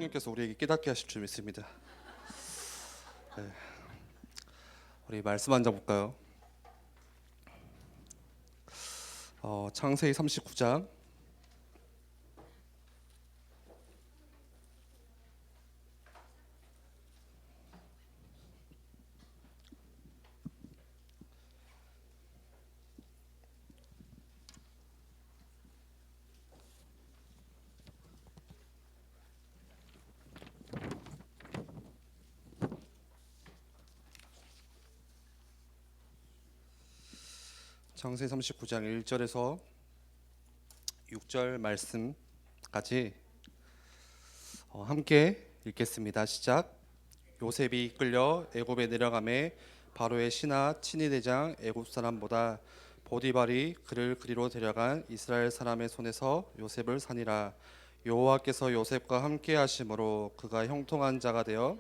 성령께서 우리에게 깨닫게 하실 줄 믿습니다. 네. 우리 말씀 한 장 볼까요? 창세기 39장 창세기 39장 1절에서 6절 말씀까지 함께 읽겠습니다. 시작. 요셉이 이끌려 애굽에 내려가매 바로의 신하 친위 대장 애굽 사람보다 보디발이 그를 그리로 데려간 이스라엘 사람의 손에서 요셉을 사니라. 여호와께서 요셉과 함께 하심으로 그가 형통한 자가 되어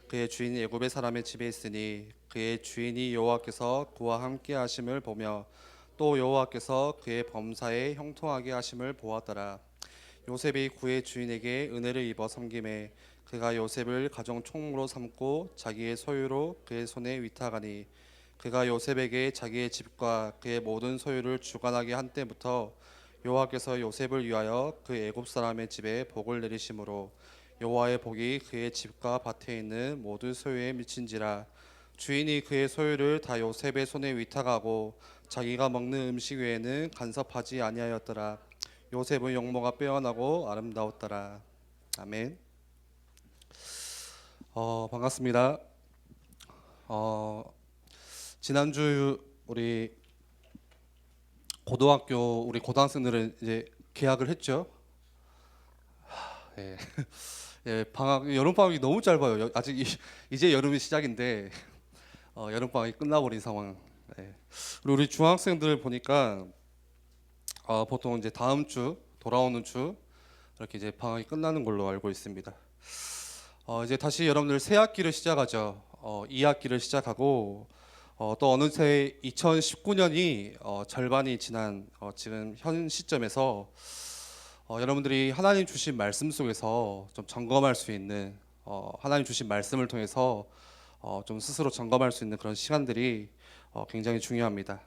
그의 주인 애굽의 사람의 집에 있으니 그의 주인이 여호와께서 그와 함께 하심을 보며 또 여호와께서 그의 범사에 형통하게 하심을 보았더라. 요셉이 그의 주인에게 은혜를 입어 섬김에 그가 요셉을 가정 총무로 삼고 자기의 소유로 그의 손에 위탁하니 그가 요셉에게 자기의 집과 그의 모든 소유를 주관하게 한 때부터 여호와께서 요셉을 위하여 그 애굽 사람의 집에 복을 내리심으로 여호와의 복이 그의 집과 밭에 있는 모든 소유에 미친지라. 주인이 그의 소유를 다 요셉의 손에 위탁하고 자기가 먹는 음식 외에는 간섭하지 아니하였더라. 요셉은 용모가 빼어나고 아름다웠더라. 아멘. 반갑습니다. 지난주 우리 우리 고등학생들은 이제 개학을 했죠. 예. 예, 여름 방학이 너무 짧아요. 아직 이제 여름이 시작인데 여름 방학이 끝나버린 상황. 예. 그리고 우리 중학생들 보니까 보통 이제 다음 주 돌아오는 주 이렇게 이제 방학이 끝나는 걸로 알고 있습니다. 이제 다시 여러분들 새 학기를 시작하죠. 2학기를 시작하고 또 어느새 2019년이 절반이 지난 지금 현 시점에서 여러분들이 하나님 주신 말씀 속에서 좀 점검할 수 있는 하나님 주신 말씀을 통해서 좀 스스로 점검할 수 있는 그런 시간들이 굉장히 중요합니다.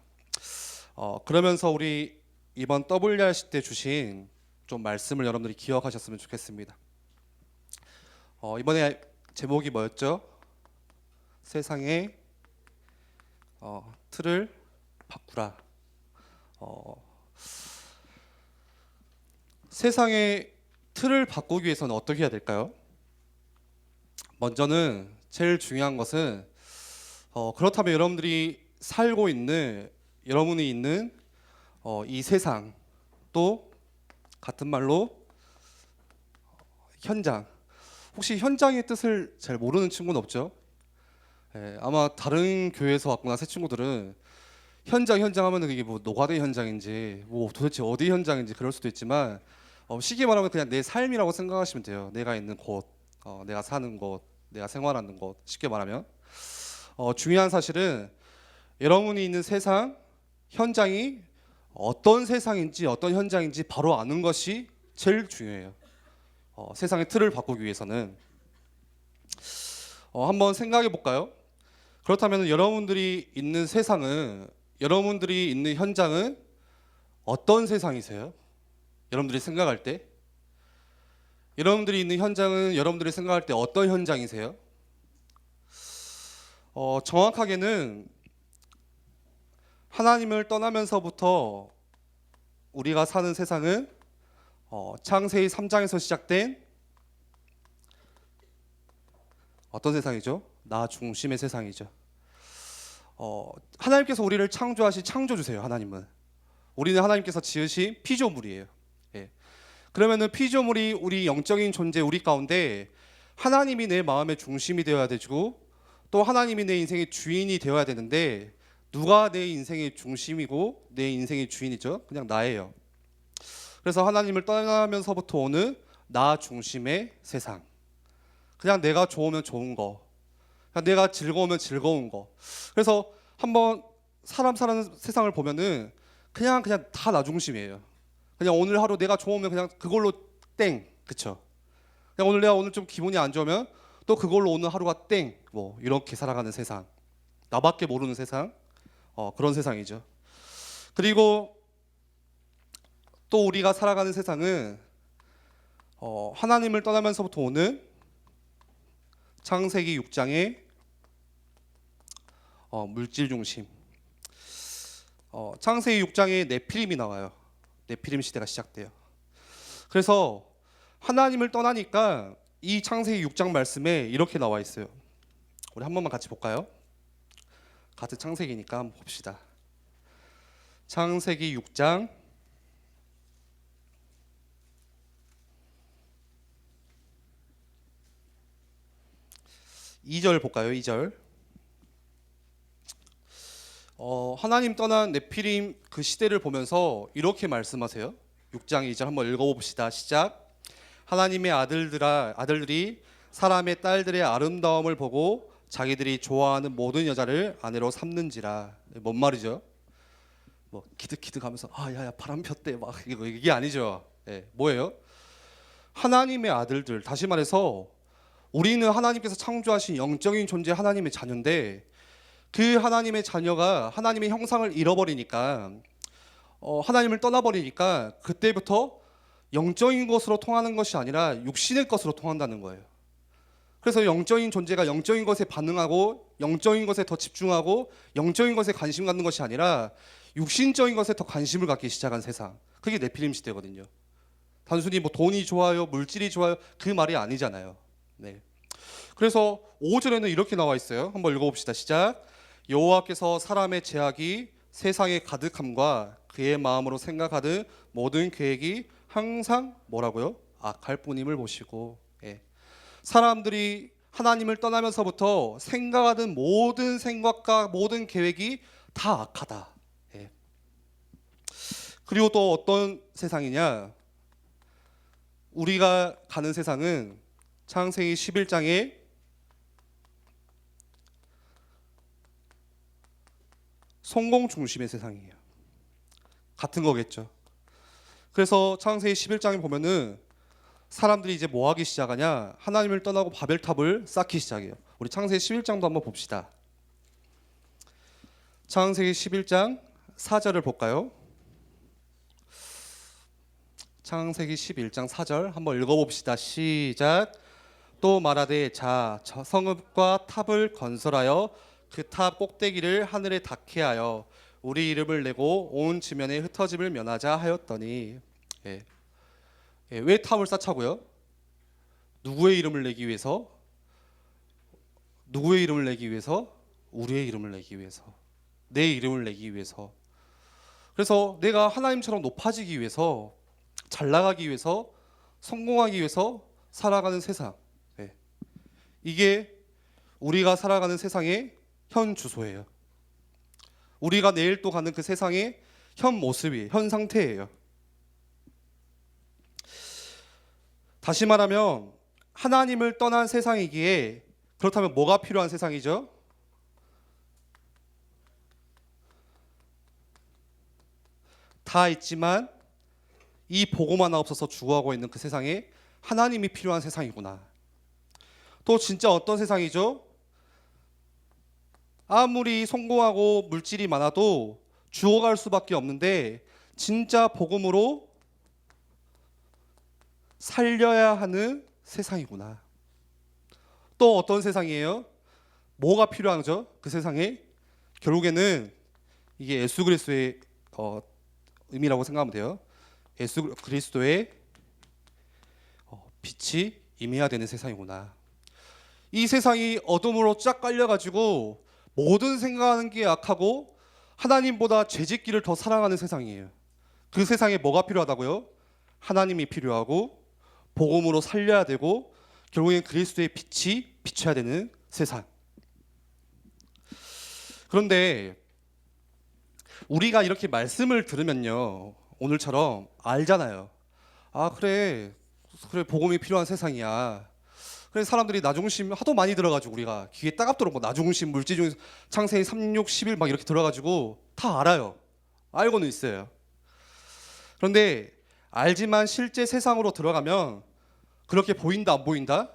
그러면서 우리 이번 WRC 때 주신 좀 말씀을 여러분들이 기억하셨으면 좋겠습니다. 이번에 제목이 뭐였죠? 세상의 틀을 바꾸라. 세상의 틀을 바꾸기 위해서는 어떻게 해야 될까요? 먼저는 제일 중요한 것은 그렇다면 여러분들이 살고 있는 여러분이 있는 이 세상 또 같은 말로 현장. 혹시 현장의 뜻을 잘 모르는 친구는 없죠? 예, 아마 다른 교회에서 왔거나 새 친구들은 현장 하면은 이게 뭐 노가다 현장인지 뭐 도대체 어디 현장인지 그럴 수도 있지만 쉽게 말하면 그냥 내 삶이라고 생각하시면 돼요. 내가 있는 곳, 내가 사는 곳, 내가 생활하는 곳. 쉽게 말하면 중요한 사실은 여러분이 있는 세상 현장이 어떤 세상인지 어떤 현장인지 바로 아는 것이 제일 중요해요. 세상의 틀을 바꾸기 위해서는 한번 생각해 볼까요? 그렇다면 여러분들이 있는 세상은 여러분들이 있는 현장은 어떤 세상이세요? 여러분들이 생각할 때 여러분들이 있는 현장은 여러분들이 생각할 때 어떤 현장이세요? 정확하게는 하나님을 떠나면서부터 우리가 사는 세상은 창세기 3장에서 시작된 어떤 세상이죠? 나 중심의 세상이죠. 하나님께서 우리를 창조하신 창조주세요. 하나님은 우리는 하나님께서 지으신 피조물이에요. 예. 그러면은 피조물이 우리 영적인 존재 우리 가운데 하나님이 내 마음의 중심이 되어야 되고 또 하나님이 내 인생의 주인이 되어야 되는데 누가 내 인생의 중심이고 내 인생의 주인이죠? 그냥 나예요. 그래서 하나님을 떠나면서부터 오는 나 중심의 세상. 그냥 내가 좋으면 좋은 거, 그냥 내가 즐거우면 즐거운 거. 그래서 한번 사람 사는 세상을 보면은 그냥 다 나 중심이에요. 그냥 오늘 하루 내가 좋으면 그냥 그걸로 땡, 그쵸? 그냥 오늘 내가 오늘 좀 기분이 안 좋으면 또 그걸로 오늘 하루가 땡, 뭐 이렇게 살아가는 세상, 나밖에 모르는 세상, 그런 세상이죠. 그리고 또 우리가 살아가는 세상은 하나님을 떠나면서부터 오는 창세기 6장의 물질 중심. 창세기 6장에 네피림이 나와요. 네피림 시대가 시작돼요. 그래서 하나님을 떠나니까 이 창세기 6장 말씀에 이렇게 나와 있어요. 우리 한 번만 같이 볼까요? 같은 창세기니까 한번 봅시다. 창세기 6장 2절 볼까요? 2절. 하나님 떠난 네피림 그 시대를 보면서 이렇게 말씀하세요. 6장 2절 한번 읽어봅시다. 시작. 하나님의 아들들이 사람의 딸들의 아름다움을 보고 자기들이 좋아하는 모든 여자를 아내로 삼는지라. 뭔 말이죠? 뭐 기득기득하면서 야야 바람 폈대 막 이게 아니죠. 뭐예요? 하나님의 아들들, 다시 말해서 우리는 하나님께서 창조하신 영적인 존재 하나님의 자녀인데, 그 하나님의 자녀가 하나님의 형상을 잃어버리니까, 하나님을 떠나버리니까 그때부터 영적인 것으로 통하는 것이 아니라 육신의 것으로 통한다는 거예요. 그래서 영적인 존재가 영적인 것에 반응하고 영적인 것에 더 집중하고 영적인 것에 관심 갖는 것이 아니라 육신적인 것에 더 관심을 갖기 시작한 세상, 그게 네피림 시대거든요. 단순히 뭐 돈이 좋아요, 물질이 좋아요, 그 말이 아니잖아요. 네. 그래서 5절에는 이렇게 나와 있어요. 한번 읽어봅시다. 시작. 여호와께서 사람의 죄악이 세상에 가득함과 그의 마음으로 생각하듯 모든 계획이 항상 뭐라고요? 악할 뿐임을 보시고. 사람들이 하나님을 떠나면서부터 생각하는 모든 생각과 모든 계획이 다 악하다. 그리고 또 어떤 세상이냐? 우리가 가는 세상은 창세기 11장에 성공 중심의 세상이에요. 같은 거겠죠. 그래서 창세기 11장에 보면은 사람들이 이제 뭐 하기 시작하냐? 하나님을 떠나고 바벨탑을 쌓기 시작해요. 우리 창세기 11장도 한번 봅시다. 창세기 11장 4절을 볼까요? 창세기 11장 4절 한번 읽어봅시다. 시작. 또 말하되 자 성읍과 탑을 건설하여 그 탑 꼭대기를 하늘에 닿게 하여 우리 이름을 내고 온 지면에 흩어짐을 면하자 하였더니. 왜 탑을 쌓자고요? 누구의 이름을 내기 위해서? 누구의 이름을 내기 위해서? 우리의 이름을 내기 위해서, 내 이름을 내기 위해서. 그래서 내가 하나님처럼 높아지기 위해서, 잘 나가기 위해서, 성공하기 위해서 살아가는 세상. 이게 우리가 살아가는 세상의 현 주소예요. 우리가 내일 또 가는 그 세상의 현 모습이, 현 상태예요. 다시 말하면 하나님을 떠난 세상이기에, 그렇다면 뭐가 필요한 세상이죠? 다 있지만 이 복음 하나 없어서 죽어가고 있는 그 세상에 하나님이 필요한 세상이구나. 또 진짜 어떤 세상이죠? 아무리 성공하고 물질이 많아도 죽어갈 수밖에 없는데 진짜 복음으로 살려야 하는 세상이구나. 또 어떤 세상이에요? 뭐가 필요하죠? 그 세상에 결국에는 이게 예수 그리스도의 의미라고 생각하면 돼요. 예수 그리스도의 빛이 임해야 되는 세상이구나. 이 세상이 어둠으로 쫙 깔려가지고 모든 생각하는 게 악하고 하나님보다 죄짓기를 더 사랑하는 세상이에요. 그 세상에 뭐가 필요하다고요? 하나님이 필요하고 복음으로 살려야 되고 결국엔 그리스도의 빛이 비춰야 되는 세상. 그런데 우리가 이렇게 말씀을 들으면요, 오늘처럼 알잖아요. 그래 복음이 필요한 세상이야. 그래서 사람들이 나 중심 하도 많이 들어가지고 우리가 귀에 따갑도록 뭐 나 중심, 물질 중심, 창세기 3, 6, 11 막 이렇게 들어가지고 다 알아요. 알고는 있어요. 그런데 알지만 실제 세상으로 들어가면 그렇게 보인다 안 보인다?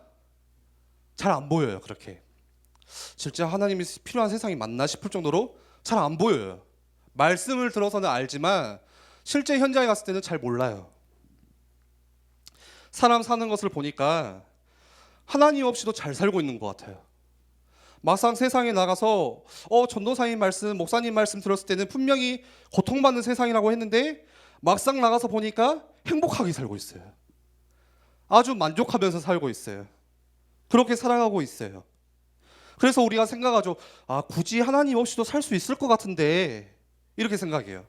잘 안 보여요. 그렇게 실제 하나님이 필요한 세상이 맞나 싶을 정도로 잘 안 보여요. 말씀을 들어서는 알지만 실제 현장에 갔을 때는 잘 몰라요. 사람 사는 것을 보니까 하나님 없이도 잘 살고 있는 것 같아요. 막상 세상에 나가서 전도사님 말씀, 목사님 말씀 들었을 때는 분명히 고통받는 세상이라고 했는데 막상 나가서 보니까 행복하게 살고 있어요. 아주 만족하면서 살고 있어요. 그렇게 살아가고 있어요. 그래서 우리가 생각하죠. 굳이 하나님 없이도 살 수 있을 것 같은데, 이렇게 생각해요.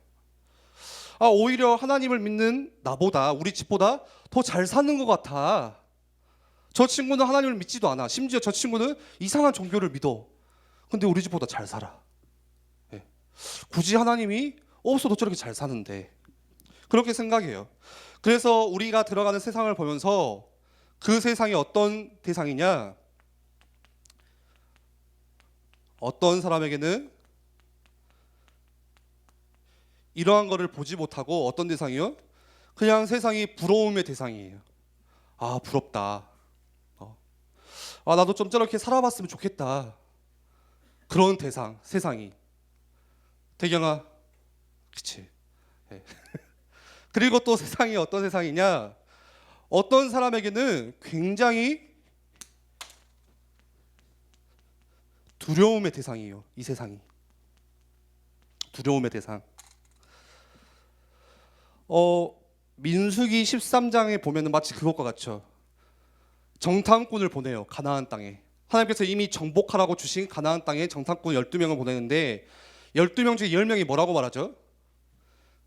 오히려 하나님을 믿는 나보다, 우리 집보다 더 잘 사는 것 같아. 저 친구는 하나님을 믿지도 않아. 심지어 저 친구는 이상한 종교를 믿어. 근데 우리 집보다 잘 살아. 예. 굳이 하나님이 없어도 저렇게 잘 사는데, 그렇게 생각해요. 그래서 우리가 들어가는 세상을 보면서 그 세상이 어떤 대상이냐, 어떤 사람에게는 이러한 거를 보지 못하고 어떤 대상이요? 그냥 세상이 부러움의 대상이에요. 부럽다. 나도 좀 저렇게 살아봤으면 좋겠다. 그런 대상, 세상이. 대경아, 그치. 네. 그리고 또 세상이 어떤 세상이냐? 어떤 사람에게는 굉장히 두려움의 대상이에요. 이 세상이. 두려움의 대상. 민수기 13장에 보면은 마치 그것과 같죠. 정탐꾼을 보내요. 가나안 땅에. 하나님께서 이미 정복하라고 주신 가나안 땅에 정탐꾼 12명을 보내는데 12명 중에 10명이 뭐라고 말하죠?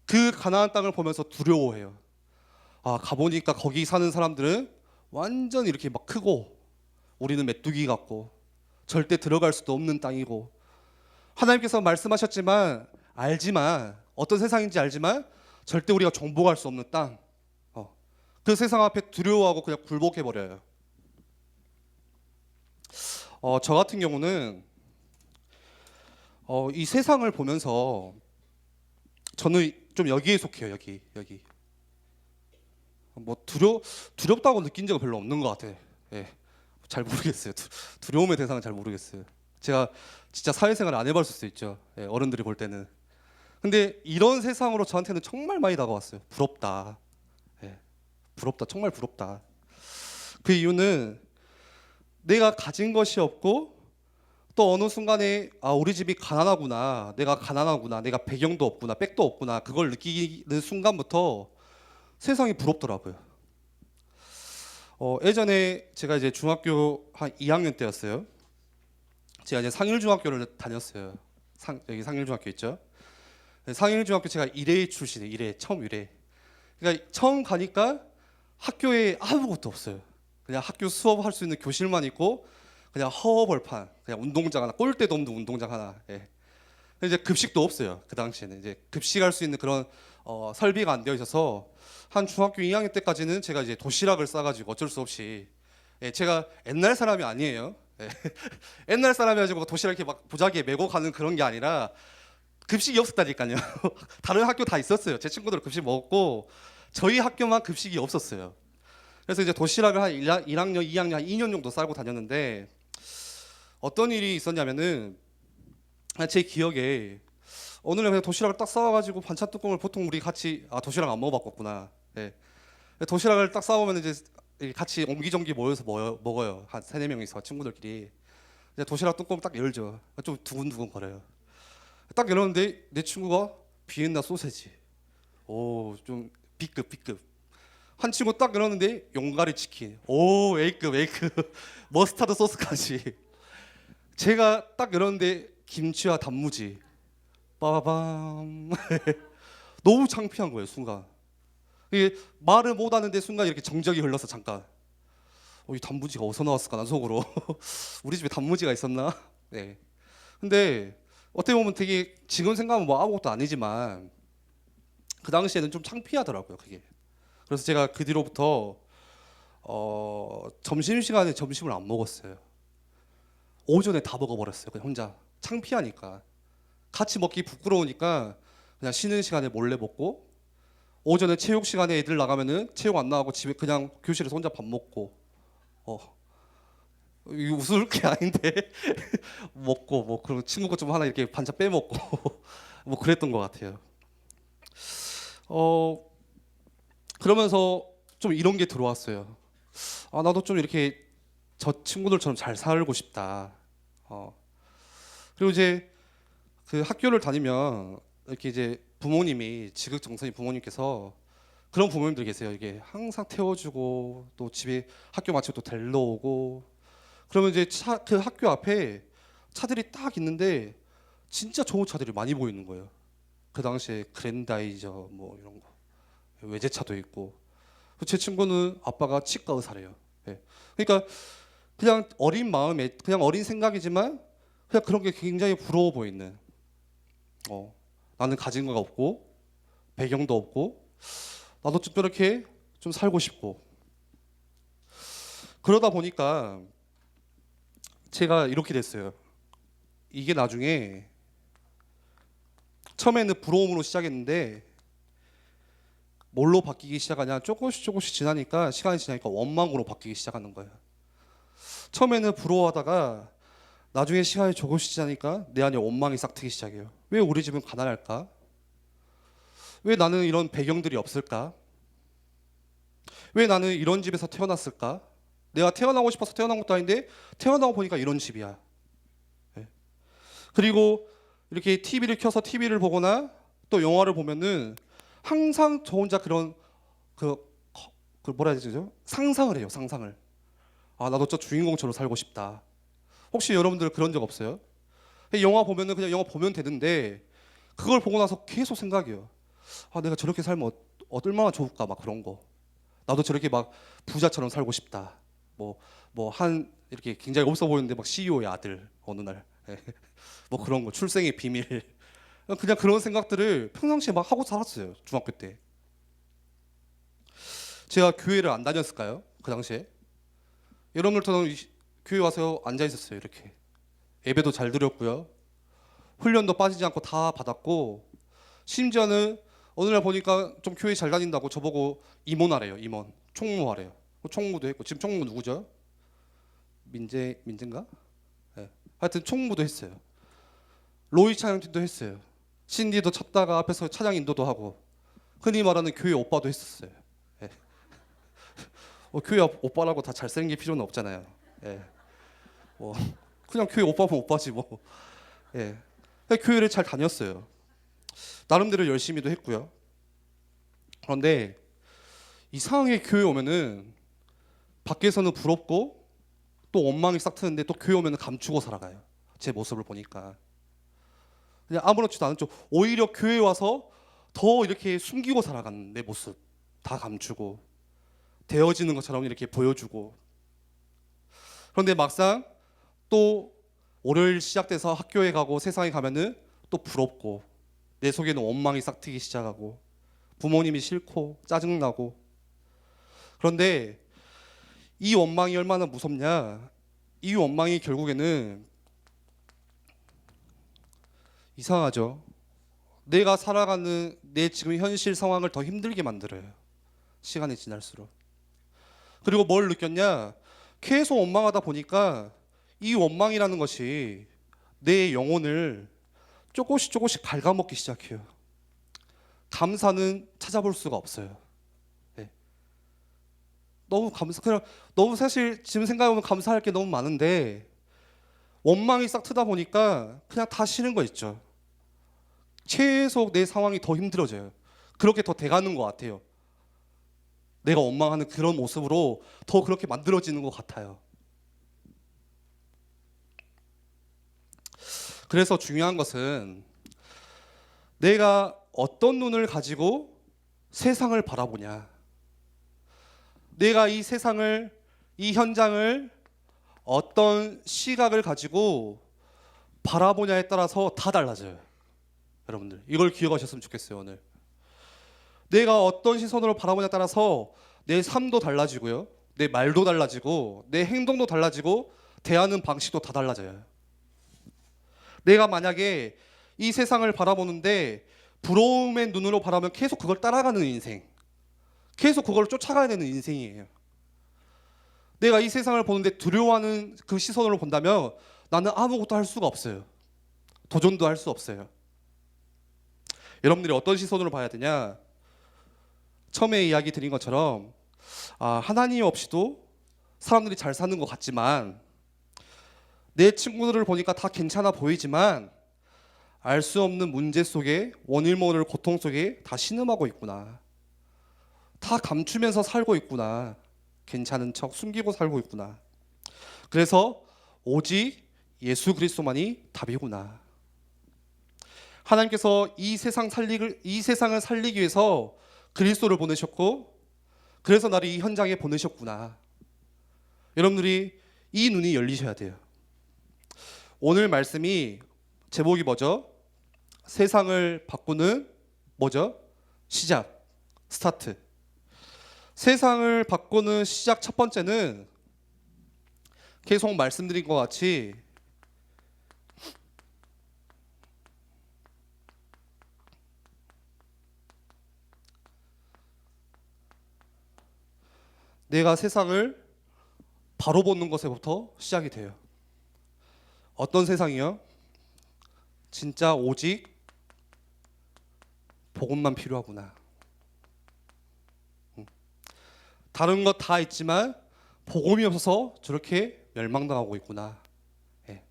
그 가나안 땅을 보면서 두려워해요. 가보니까 거기 사는 사람들은 완전 이렇게 막 크고 우리는 메뚜기 같고 절대 들어갈 수도 없는 땅이고, 하나님께서 말씀하셨지만 알지만, 어떤 세상인지 알지만 절대 우리가 정복할 수 없는 땅, 그 세상 앞에 두려워하고 그냥 굴복해버려요. 저 같은 경우는 이 세상을 보면서 저는 좀 여기에 속해요. 여기 뭐 두렵다고 느낀 적은 별로 없는 것 같아요. 예, 잘 모르겠어요. 두려움의 대상은 잘 모르겠어요. 제가 진짜 사회생활을 안 해봤을 수도 있죠. 예, 어른들이 볼 때는. 근데 이런 세상으로 저한테는 정말 많이 다가왔어요. 부럽다. 예, 부럽다. 정말 부럽다. 그 이유는 내가 가진 것이 없고 또 어느 순간에 우리 집이 가난하구나, 내가 가난하구나, 내가 배경도 없구나, 백도 없구나, 그걸 느끼는 순간부터 세상이 부럽더라고요. 예전에 제가 이제 중학교 한 2학년 때였어요. 제가 이제 상일중학교를 다녔어요. 여기 상일중학교 있죠. 상일중학교 제가 1회 출신이에요. 1회, 처음 1회. 그러니까 처음 가니까 학교에 아무것도 없어요. 그냥 학교 수업할 수 있는 교실만 있고 그냥 허허벌판, 그냥 운동장 하나, 꼴대도 없는 운동장 하나. 예. 이제 급식도 없어요. 그 당시에는 이제 급식할 수 있는 그런 설비가 안 되어 있어서 한 중학교 2학년 때까지는 제가 이제 도시락을 싸가지고 어쩔 수 없이, 제가 옛날 사람이 아니에요. 옛날 사람이 가지고 도시락 이렇게 막 보자기에 메고 가는 그런 게 아니라 급식이 없었다니까요. 다른 학교 다 있었어요. 제 친구들 급식 먹었고 저희 학교만 급식이 없었어요. 그래서 이제 도시락을 한 1학년, 2학년, 한 2년 정도 싸고 다녔는데 어떤 일이 있었냐면은 제 기억에 어느 날 그냥 도시락을 딱 싸와가지고 반찬 뚜껑을 보통 우리 같이 도시락 안 먹어봤겠구나. 네. 도시락을 딱 싸오면 이제 같이 옹기종기 모여서 먹어요. 한 3-4명이서 친구들끼리. 이제 도시락 뚜껑 딱 열죠. 좀 두근두근 거려요. 딱 열었는데 내 친구가 비엔나 소세지. 좀 B급. 한 친구 딱 열었는데 용가리 치킨. A급. 머스타드 소스까지. 제가 딱 열었는데 김치와 단무지. 빠밤. 너무 창피한 거예요, 순간. 이게 말을 못 하는데 순간 이렇게 정적이 흘러서 잠깐. 이 단무지가 어디서 나왔을까, 난 속으로. 우리 집에 단무지가 있었나? 네. 근데 어떻게 보면 되게 지금 생각하면 뭐 아무것도 아니지만 그 당시에는 좀 창피하더라고요, 그게. 그래서 제가 그 뒤로부터 점심시간에 점심을 안 먹었어요. 오전에 다 먹어버렸어요, 그냥 혼자. 창피하니까. 같이 먹기 부끄러우니까 그냥 쉬는 시간에 몰래 먹고 오전에 체육 시간에 애들 나가면은 체육 안 나가고 집에 그냥 교실에서 혼자 밥 먹고, 이거 웃을 게 아닌데 먹고 뭐 그리고 친구 것 좀 하나 이렇게 반찬 빼먹고 뭐 그랬던 것 같아요. 어 그러면서 좀 이런 게 들어왔어요. 아, 나도 좀 이렇게 저 친구들처럼 잘 살고 싶다. 그리고 이제 그 학교를 다니면 이렇게 이제 부모님이 지극정성이 부모님께서 그런 부모님들 계세요. 이게 항상 태워주고 또 집에 학교 마치고 또 데리러 오고 그러면 이제 그 학교 앞에 차들이 딱 있는데 진짜 좋은 차들이 많이 보이는 거예요. 그 당시에 그랜다이저 뭐 이런 거 외제차도 있고 제 친구는 아빠가 치과 의사래요. 예. 그러니까 그냥 어린 마음에 그냥 어린 생각이지만 그냥 그런 게 굉장히 부러워 보이는. 나는 가진 거가 없고 배경도 없고 나도 좀 이렇게 좀 살고 싶고 그러다 보니까 제가 이렇게 됐어요. 이게 나중에 처음에는 부러움으로 시작했는데 뭘로 바뀌기 시작하냐 조금씩 지나니까 시간이 지나니까 원망으로 바뀌기 시작하는 거예요. 처음에는 부러워하다가 나중에 시간이 조금씩 지나니까 내 안에 원망이 싹트기 시작해요. 왜 우리 집은 가난할까? 왜 나는 이런 배경들이 없을까? 왜 나는 이런 집에서 태어났을까? 내가 태어나고 싶어서 태어난 것도 아닌데 태어나고 보니까 이런 집이야. 네. 그리고 이렇게 TV를 켜서 TV를 보거나 또 영화를 보면은 항상 저 혼자 그런 그 뭐라 해야 되죠? 상상을 해요. 상상을. 아, 나도 저 주인공처럼 살고 싶다. 혹시 여러분들 그런 적 없어요? 영화 보면은 그냥 영화 보면 되는데 그걸 보고 나서 계속 생각이에요. 아, 내가 저렇게 살면 얼마나 좋을까 막 그런 거. 나도 저렇게 막 부자처럼 살고 싶다. 뭐 한 이렇게 굉장히 없어 보이는데 막 CEO의 아들 어느 날. 뭐 그런 거 출생의 비밀. 그냥 그런 생각들을 평상시에 막 하고 살았어요. 중학교 때. 제가 교회를 안 다녔을까요? 그 당시에. 여러분들처럼 교회 와서 앉아 있었어요. 이렇게. 예배도 잘 드렸고요. 훈련도 빠지지 않고 다 받았고 심지어는 어느 날 보니까 좀 교회 잘 다닌다고 저보고 임원하래요. 임원. 총무하래요. 총무도 했고 지금 총무 누구죠? 민재인가? 네. 하여튼 총무도 했어요. 로이 찬양팀도 했어요. 신디도 찾다가 앞에서 찬양 인도도 하고 흔히 말하는 교회 오빠도 했었어요. 네. 교회 오빠라고 다 잘생길 필요는 없잖아요. 네. 그냥 교회 오빠면 오빠지 뭐. 예. 교회를 잘 다녔어요. 나름대로 열심히도 했고요. 그런데 이상하게 교회 오면은 밖에서는 부럽고 또 원망이 싹 트는데 또 교회 오면은 감추고 살아가요. 제 모습을 보니까 그냥 아무렇지도 않은 쪽 오히려 교회 와서 더 이렇게 숨기고 살아가는 내 모습 다 감추고 되어지는 것처럼 이렇게 보여주고 그런데 막상 또 월요일 시작돼서 학교에 가고 세상에 가면은 또 부럽고 내 속에는 원망이 싹 트기 시작하고 부모님이 싫고 짜증나고 그런데 이 원망이 얼마나 무섭냐 이 원망이 결국에는 이상하죠. 내가 살아가는 내 지금 현실 상황을 더 힘들게 만들어요. 시간이 지날수록. 그리고 뭘 느꼈냐 계속 원망하다 보니까 이 원망이라는 것이 내 영혼을 조금씩 갉아먹기 시작해요. 감사는 찾아볼 수가 없어요. 네. 너무 사실 지금 생각해보면 감사할 게 너무 많은데 원망이 싹 트다 보니까 그냥 다 싫은 거 있죠. 계속 내 상황이 더 힘들어져요. 그렇게 더 돼가는 것 같아요. 내가 원망하는 그런 모습으로 더 그렇게 만들어지는 것 같아요. 그래서 중요한 것은 내가 어떤 눈을 가지고 세상을 바라보냐. 내가 이 세상을, 이 현장을 어떤 시각을 가지고 바라보냐에 따라서 다 달라져요. 여러분들 이걸 기억하셨으면 좋겠어요. 오늘 내가 어떤 시선으로 바라보냐에 따라서 내 삶도 달라지고요, 내 말도 달라지고 내 행동도 달라지고 대하는 방식도 다 달라져요. 내가 만약에 이 세상을 바라보는데 부러움의 눈으로 바라면 계속 그걸 따라가는 인생, 계속 그걸 쫓아가야 되는 인생이에요. 내가 이 세상을 보는데 두려워하는 그 시선으로 본다면 나는 아무것도 할 수가 없어요. 도전도 할 수 없어요. 여러분들이 어떤 시선으로 봐야 되냐? 처음에 이야기 드린 것처럼 하나님 없이도 사람들이 잘 사는 것 같지만, 내 친구들을 보니까 다 괜찮아 보이지만 알 수 없는 문제 속에, 원일 모를 고통 속에 다 신음하고 있구나. 다 감추면서 살고 있구나. 괜찮은 척 숨기고 살고 있구나. 그래서 오직 예수 그리스도만이 답이구나. 하나님께서 이 세상을 살리기 위해서 그리스도를 보내셨고, 그래서 나를 이 현장에 보내셨구나. 여러분들이 이 눈이 열리셔야 돼요. 오늘 말씀이 제목이 뭐죠? 세상을 바꾸는 뭐죠? 시작, 스타트. 세상을 바꾸는 시작 첫 번째는 계속 말씀드린 것 같이 내가 세상을 바로 보는 것에부터 시작이 돼요. 어떤 세상이요? 진짜 오직 복음만 필요하구나. 다른 것 다 있지만 복음이 없어서 저렇게 멸망당하고 있구나. 예.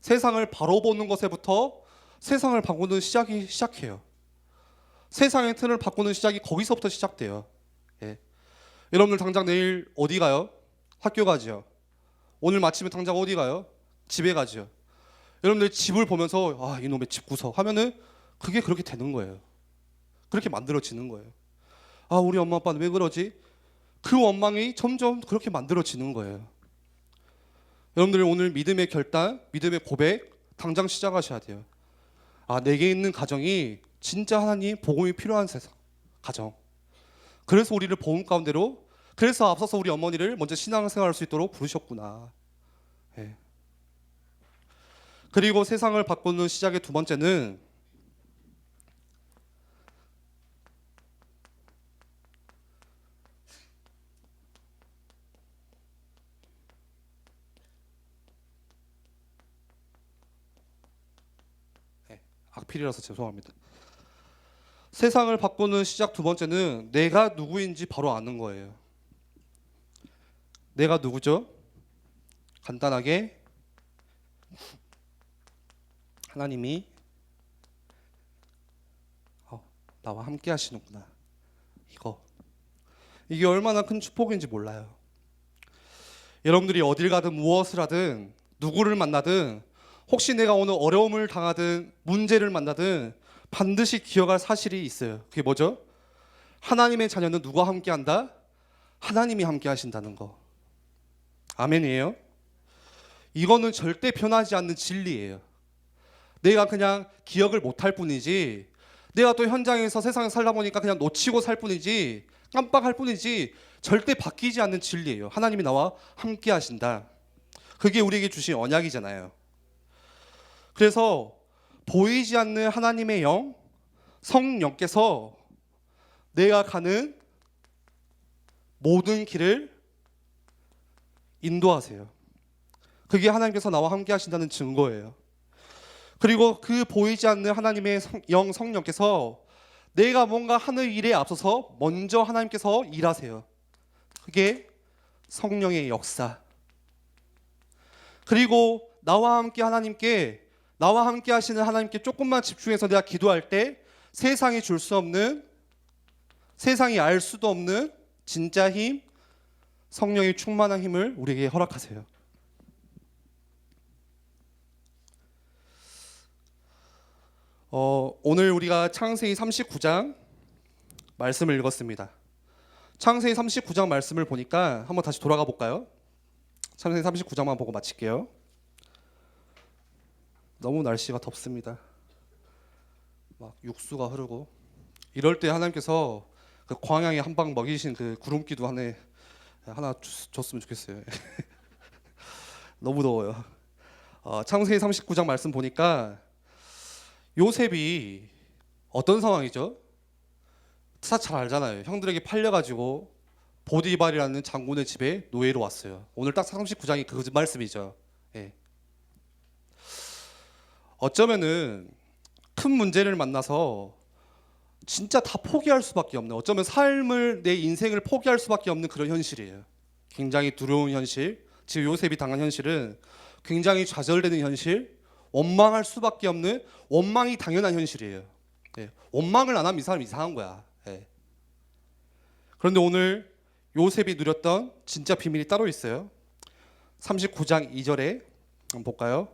세상을 바로 보는 것에부터 세상을 바꾸는 시작해요. 세상의 틀을 바꾸는 시작이 거기서부터 시작돼요. 예. 여러분들 당장 내일 어디 가요? 학교 가죠. 오늘 마치면 당장 어디 가요? 집에 가죠. 여러분들 집을 보면서 이놈의 집 구석 하면은 그게 그렇게 되는 거예요. 그렇게 만들어지는 거예요. 우리 엄마 아빠는 왜 그러지? 그 원망이 점점 그렇게 만들어지는 거예요. 여러분들 오늘 믿음의 결단, 믿음의 고백 당장 시작하셔야 돼요. 내게 있는 가정이 진짜 하나님 복음이 필요한 세상, 가정. 그래서 우리를 복음 가운데로, 그래서 앞서서 우리 어머니를 먼저 신앙생활할 수 있도록 부르셨구나. 예. 그리고 세상을 바꾸는 시작의 두 번째는 악필이라서 죄송합니다. 세상을 바꾸는 시작 두 번째는 내가 누구인지 바로 아는 거예요. 내가 누구죠? 간단하게 하나님이 나와 함께 하시는구나. 이게 얼마나 큰 축복인지 몰라요. 여러분들이 어딜 가든 무엇을 하든 누구를 만나든 혹시 내가 오늘 어려움을 당하든 문제를 만나든 반드시 기억할 사실이 있어요. 그게 뭐죠? 하나님의 자녀는 누가 함께한다? 하나님이 함께 하신다는 거. 아멘이에요? 이거는 절대 변하지 않는 진리예요. 내가 그냥 기억을 못할 뿐이지, 내가 또 현장에서 세상에 살다 보니까 그냥 놓치고 살 뿐이지, 깜빡할 뿐이지 절대 바뀌지 않는 진리예요. 하나님이 나와 함께 하신다. 그게 우리에게 주신 언약이잖아요. 그래서 보이지 않는 하나님의 영, 성령께서 내가 가는 모든 길을 인도하세요. 그게 하나님께서 나와 함께 하신다는 증거예요. 그리고 그 보이지 않는 하나님의 영, 성령께서 내가 뭔가 하는 일에 앞서서 먼저 하나님께서 일하세요. 그게 성령의 역사. 그리고 나와 함께 하시는 하나님께 조금만 집중해서 내가 기도할 때 세상이 줄 수 없는, 세상이 알 수도 없는 진짜 힘, 성령의 충만한 힘을 우리에게 허락하세요. 오늘 우리가 창세기 39장 말씀을 읽었습니다. 창세기 39장 말씀을 보니까 한번 다시 돌아가 볼까요? 창세기 39장만 보고 마칠게요. 너무 날씨가 덥습니다. 막 육수가 흐르고 이럴 때 하나님께서 그 광야에 한 방 먹이신 그 구름기도 하나 줬으면 좋겠어요. 너무 더워요. 창세기 39장 말씀 보니까 요셉이 어떤 상황이죠? 잘 알잖아요. 형들에게 팔려가지고 보디발이라는 장군의 집에 노예로 왔어요. 오늘 딱 39장이 그 말씀이죠. 예. 어쩌면은 큰 문제를 만나서 진짜 다 포기할 수밖에 없는, 어쩌면 삶을, 내 인생을 포기할 수밖에 없는 그런 현실이에요. 굉장히 두려운 현실. 지금 요셉이 당한 현실은 굉장히 좌절되는 현실, 원망할 수밖에 없는, 원망이 당연한 현실이에요. 예. 원망을 안 하면 이 사람 이상한 거야. 예. 그런데 오늘 요셉이 누렸던 진짜 비밀이 따로 있어요. 39장 2절에 한번 볼까요?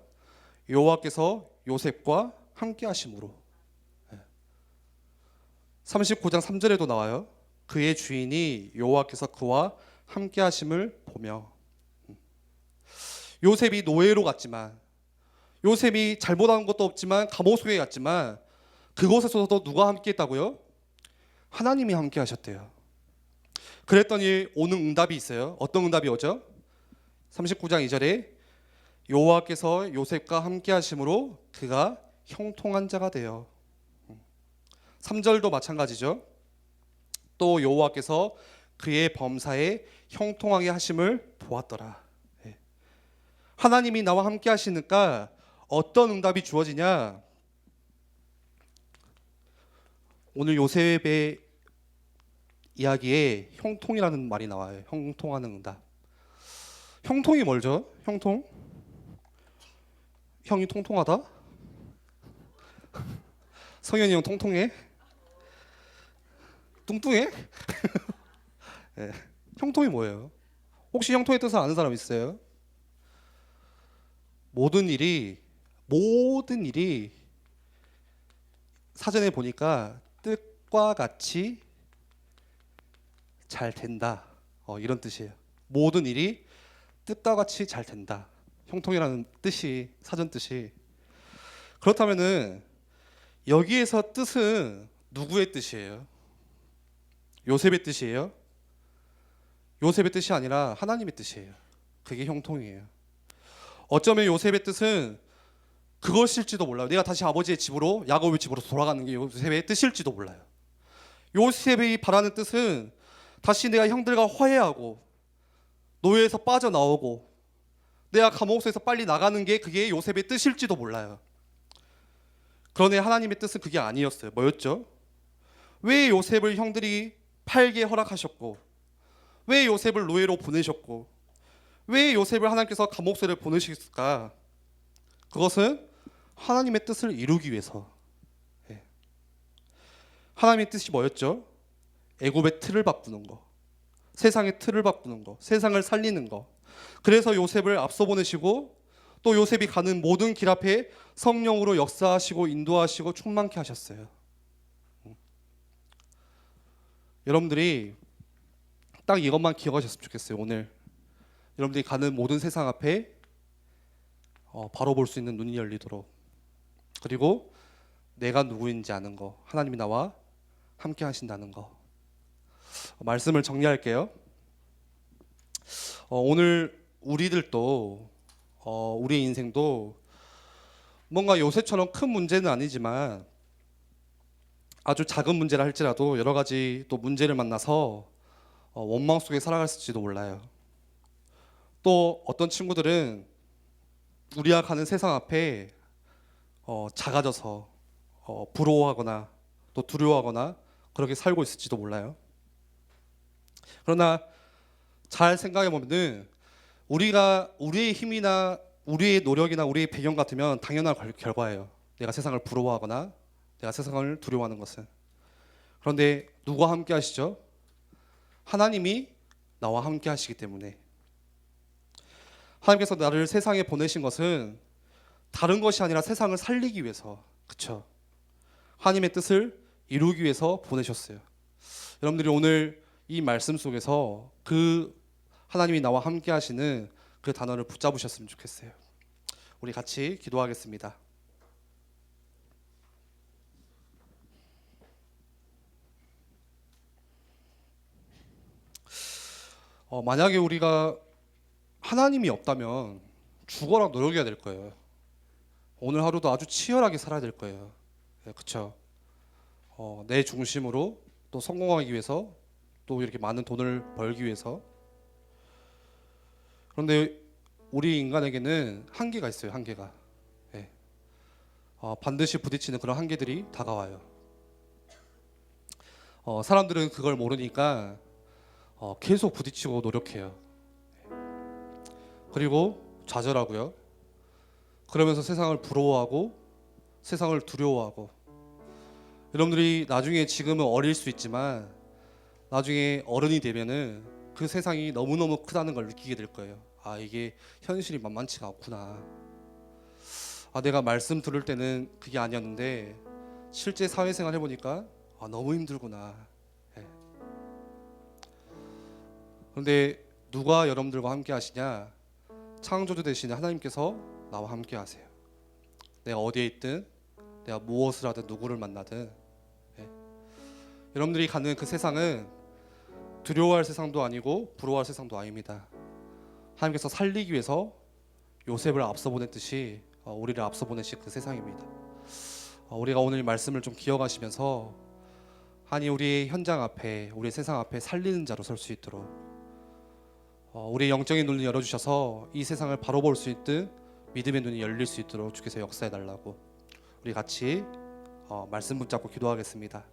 여호와께서 요셉과 함께 하심으로. 39장 3절에도 나와요. 그의 주인이 여호와께서 그와 함께 하심을 보며. 요셉이 노예로 갔지만, 요셉이 잘못한 것도 없지만 감옥 속에 갔지만, 그곳에서도 누가 함께 했다고요? 하나님이 함께 하셨대요. 그랬더니 오는 응답이 있어요. 어떤 응답이 오죠? 39장 2절에 여호와께서 요셉과 함께 하심으로 그가 형통한 자가 되어. 3절도 마찬가지죠. 또 여호와께서 그의 범사에 형통하게 하심을 보았더라. 하나님이 나와 함께 하시니까 어떤 응답이 주어지냐? 오늘 요셉의 이야기에 형통이라는 말이 나와요. 형통하는 응답. 형통이 뭘죠? 형통? 형이 통통하다? 성현이 형 통통해? 뚱뚱해? 네. 형통이 뭐예요? 혹시 형통의 뜻을 아는 사람 있어요? 모든 일이 사전에 보니까 뜻과 같이 잘 된다. 이런 뜻이에요. 모든 일이 뜻과 같이 잘 된다. 형통이라는 뜻이, 사전 뜻이. 그렇다면은 여기에서 뜻은 누구의 뜻이에요? 요셉의 뜻이에요? 요셉의 뜻이 아니라 하나님의 뜻이에요. 그게 형통이에요. 어쩌면 요셉의 뜻은 그것일지도 몰라요. 내가 다시 아버지의 집으로, 야곱의 집으로 돌아가는 게 요셉의 뜻일지도 몰라요. 요셉이 바라는 뜻은 다시 내가 형들과 화해하고 노예에서 빠져나오고 내가 감옥에서 빨리 나가는 게 그게 요셉의 뜻일지도 몰라요. 그러나 하나님의 뜻은 그게 아니었어요. 뭐였죠? 왜 요셉을 형들이 팔게 허락하셨고, 왜 요셉을 노예로 보내셨고, 왜 요셉을 하나님께서 감옥소에 보내셨을까? 그것은 하나님의 뜻을 이루기 위해서. 하나님의 뜻이 뭐였죠? 애굽의 틀을 바꾸는 거, 세상의 틀을 바꾸는 거, 세상을 살리는 거. 그래서 요셉을 앞서 보내시고 또 요셉이 가는 모든 길 앞에 성령으로 역사하시고 인도하시고 충만케 하셨어요. 여러분들이 딱 이것만 기억하셨으면 좋겠어요. 오늘 여러분들이 가는 모든 세상 앞에 바로 볼 수 있는 눈이 열리도록, 그리고 내가 누구인지 아는 거, 하나님이 나와 함께 하신다는 거. 말씀을 정리할게요. 오늘 우리들도 우리 인생도 뭔가 요새처럼 큰 문제는 아니지만 아주 작은 문제라 할지라도 여러 가지 또 문제를 만나서 원망 속에 살아갔을지도 몰라요. 또 어떤 친구들은 우리가 가는 세상 앞에 작아져서 부러워하거나 또 두려워하거나 그렇게 살고 있을지도 몰라요. 그러나 잘 생각해 보면은 우리가 우리의 힘이나 우리의 노력이나 우리의 배경 같으면 당연한 결과예요. 내가 세상을 부러워하거나 내가 세상을 두려워하는 것은. 그런데 누가 함께 하시죠? 하나님이 나와 함께 하시기 때문에. 하나님께서 나를 세상에 보내신 것은 다른 것이 아니라 세상을 살리기 위해서, 그렇죠? 하나님의 뜻을 이루기 위해서 보내셨어요. 여러분들이 오늘 이 말씀 속에서 그 하나님이 나와 함께 하시는 그 단어를 붙잡으셨으면 좋겠어요. 우리 같이 기도하겠습니다. 만약에 우리가 하나님이 없다면 죽어라 노력해야 될 거예요. 오늘 하루도 아주 치열하게 살아야 될 거예요. 그렇죠? 내 중심으로 또 성공하기 위해서 또 이렇게 많은 돈을 벌기 위해서. 그런데 우리 인간에게는 한계가 있어요. 한계가. 예. 반드시 부딪히는 그런 한계들이 다가와요. 사람들은 그걸 모르니까 계속 부딪히고 노력해요. 그리고 좌절하고요. 그러면서 세상을 부러워하고 세상을 두려워하고. 여러분들이 나중에 지금은 어릴 수 있지만 나중에 어른이 되면은 그 세상이 너무너무 크다는 걸 느끼게 될 거예요. 아, 이게 현실이 만만치가 않구나. 아, 내가 말씀 들을 때는 그게 아니었는데 실제 사회생활 해보니까 너무 힘들구나. 예. 그런데 누가 여러분들과 함께 하시냐? 창조주 되시는 하나님께서 나와 함께 하세요. 내가 어디에 있든 내가 무엇을 하든 누구를 만나든. 예. 여러분들이 가는 그 세상은 두려워할 세상도 아니고 부러워할 세상도 아닙니다. 하나님께서 살리기 위해서 요셉을 앞서 보냈듯이 우리를 앞서 보내신 그 세상입니다. 우리가 오늘 말씀을 좀 기억하시면서 우리의 현장 앞에, 우리의 세상 앞에 살리는 자로 설 수 있도록 우리의 영적인 눈을 열어주셔서 이 세상을 바로 볼 수 있듯 믿음의 눈이 열릴 수 있도록 주께서 역사해 달라고 우리 같이 말씀 붙잡고 기도하겠습니다.